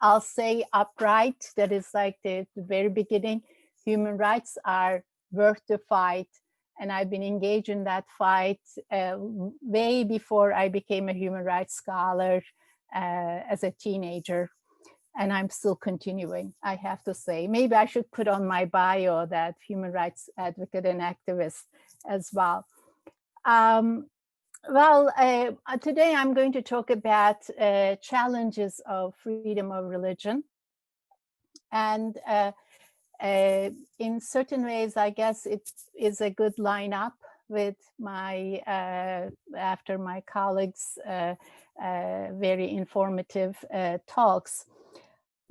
I'll say upright, that is like the very beginning. Human rights are worth the fight. And I've been engaged in that fight way before I became a human rights scholar as a teenager. And I'm still continuing, I have to say. Maybe I should put on my bio that human rights advocate and activist as well. Today I'm going to talk about challenges of freedom of religion. And in certain ways, I guess it is a good lineup with my, after my colleagues' very informative talks.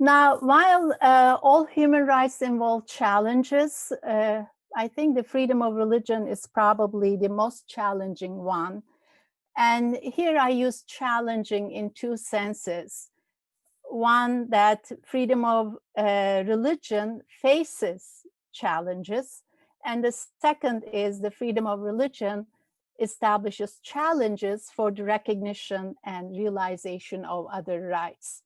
Now, while all human rights involve challenges, I think the freedom of religion is probably the most challenging one. And here I use challenging in two senses. One, that freedom of religion faces challenges. And the second is the freedom of religion establishes challenges for the recognition and realization of other rights.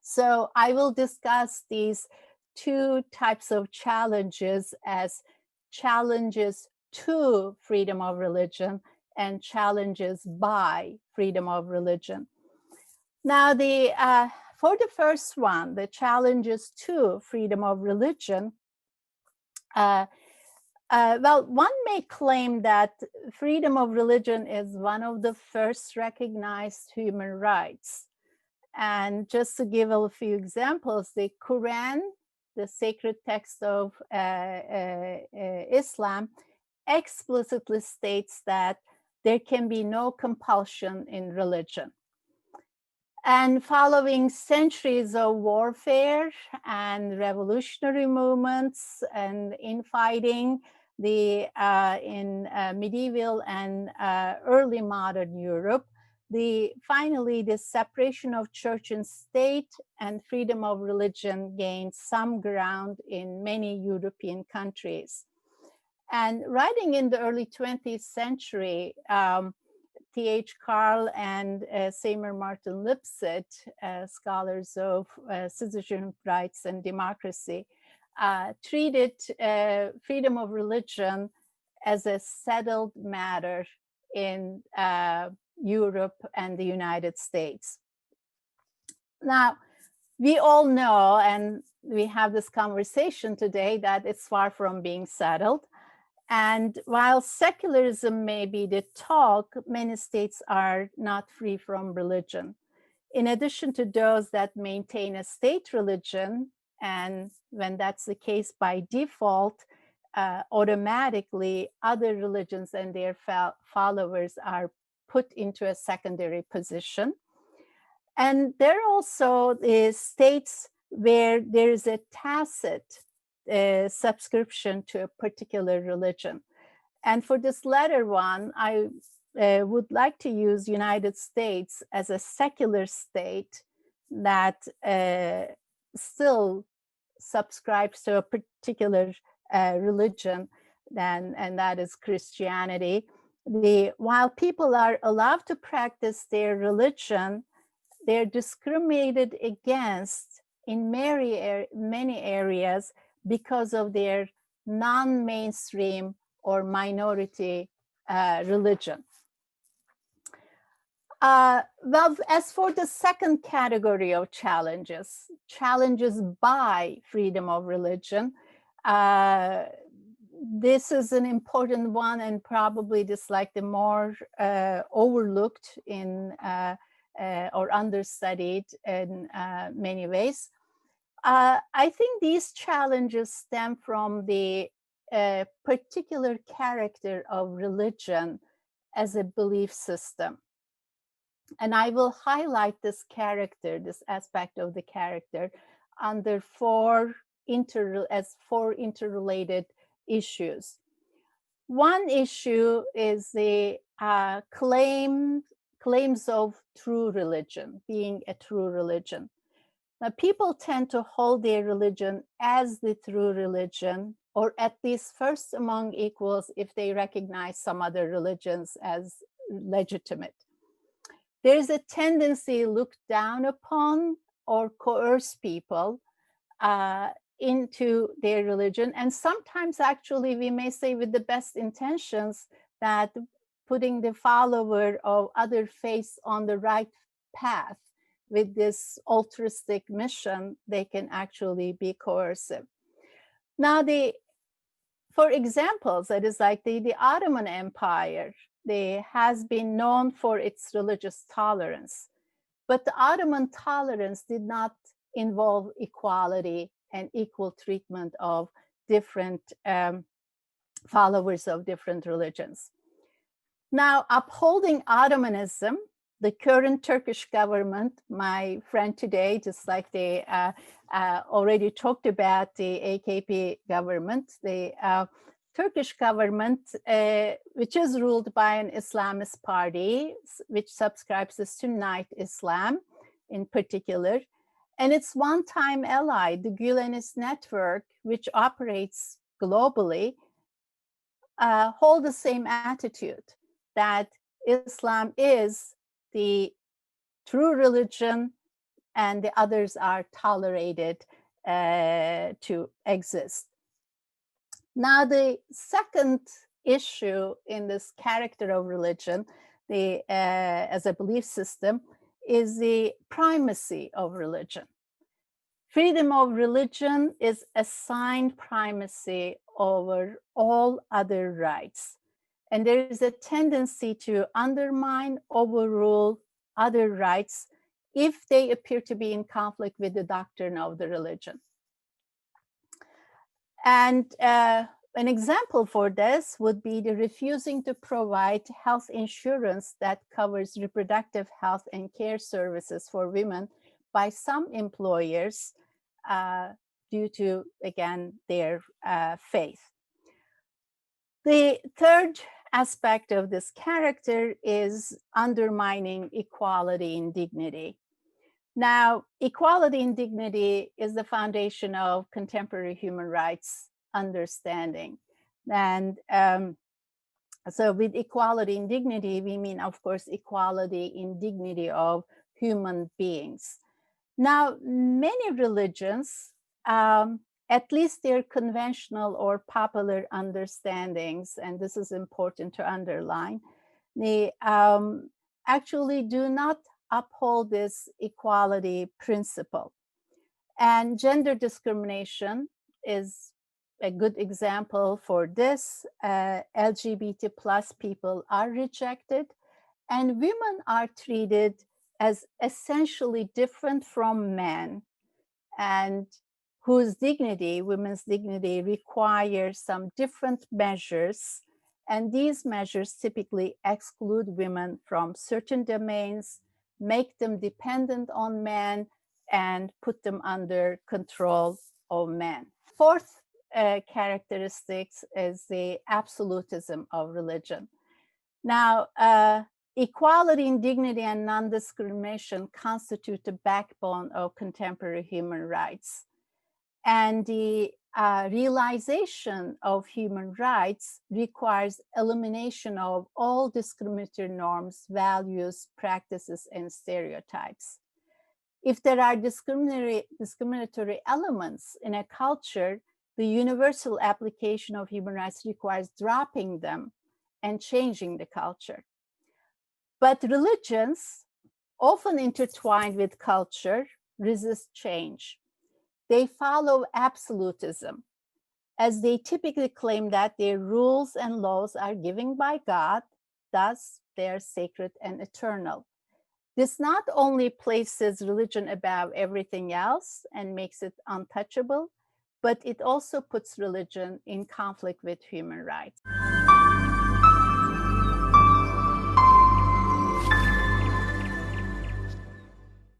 So I will discuss these two types of challenges as challenges to freedom of religion and challenges by freedom of religion. Now, for the first one, the challenges to freedom of religion, one may claim that freedom of religion is one of the first recognized human rights. And just to give a few examples, the Quran, the sacred text of Islam, explicitly states that there can be no compulsion in religion. And following centuries of warfare and revolutionary movements and infighting, in medieval and early modern Europe, finally the separation of church and state and freedom of religion gained some ground in many European countries. And writing in the early 20th century, T.H. Carl and Seymour Martin Lipset, scholars of citizenship rights and democracy, treated freedom of religion as a settled matter in Europe and the United States. Now, we all know, and we have this conversation today, that it's far from being settled. And while secularism may be the talk, many states are not free from religion. In addition to those that maintain a state religion, and when that's the case by default, automatically other religions and their followers are put into a secondary position. And there are also states where there is a tacit subscription to a particular religion. And for this latter one, I would like to use United States as a secular state that still subscribes to a particular religion, and that is Christianity. While people are allowed to practice their religion, they're discriminated against in many areas because of their non-mainstream or minority religion. As for the second category of challenges by freedom of religion, this is an important one, and probably just like the more overlooked in or understudied in many ways. I think these challenges stem from the particular character of religion as a belief system. And I will highlight this character, this aspect of the character, under four interrelated issues. One issue is the claims of true religion, being a true religion. Now, people tend to hold their religion as the true religion, or at least first among equals if they recognize some other religions as legitimate. There's a tendency to look down upon or coerce people into their religion. And sometimes actually we may say with the best intentions that putting the follower of other faiths on the right path with this altruistic mission, they can actually be coercive. Now, for examples, that is like the Ottoman Empire, they has been known for its religious tolerance, but the Ottoman tolerance did not involve equality and equal treatment of different followers of different religions. Now, upholding Ottomanism, the current Turkish government, my friend today, just like they already talked about the AKP government, the Turkish government, which is ruled by an Islamist party, which subscribes to Sunnite Islam in particular, and its one-time ally, the Gülenist network, which operates globally, hold the same attitude that Islam is the true religion and the others are tolerated to exist. Now, the second issue in this character of religion, as a belief system, is the primacy of religion. Freedom of religion is assigned primacy over all other rights. And there is a tendency to undermine, overrule other rights if they appear to be in conflict with the doctrine of the religion. And an example for this would be the refusing to provide health insurance that covers reproductive health and care services for women by some employers due to, again, their faith. The third aspect of this character is undermining equality and dignity. Now, equality and dignity is the foundation of contemporary human rights understanding. And so with equality and dignity, we mean, of course, equality in dignity of human beings. Now, many religions, at least their conventional or popular understandings, and this is important to underline, they actually do not uphold this equality principle. And gender discrimination is a good example for this. LGBT plus people are rejected, and women are treated as essentially different from men, and whose dignity, women's dignity, requires some different measures. And these measures typically exclude women from certain domains, make them dependent on men, and put them under control of men. Fourth characteristics is the absolutism of religion. Now, equality and dignity and non-discrimination constitute the backbone of contemporary human rights. And the realization of human rights requires elimination of all discriminatory norms, values, practices, and stereotypes. If there are discriminatory elements in a culture, the universal application of human rights requires dropping them and changing the culture. But religions, often intertwined with culture, resist change. They follow absolutism, as they typically claim that their rules and laws are given by God, thus they are sacred and eternal. This not only places religion above everything else and makes it untouchable, but it also puts religion in conflict with human rights.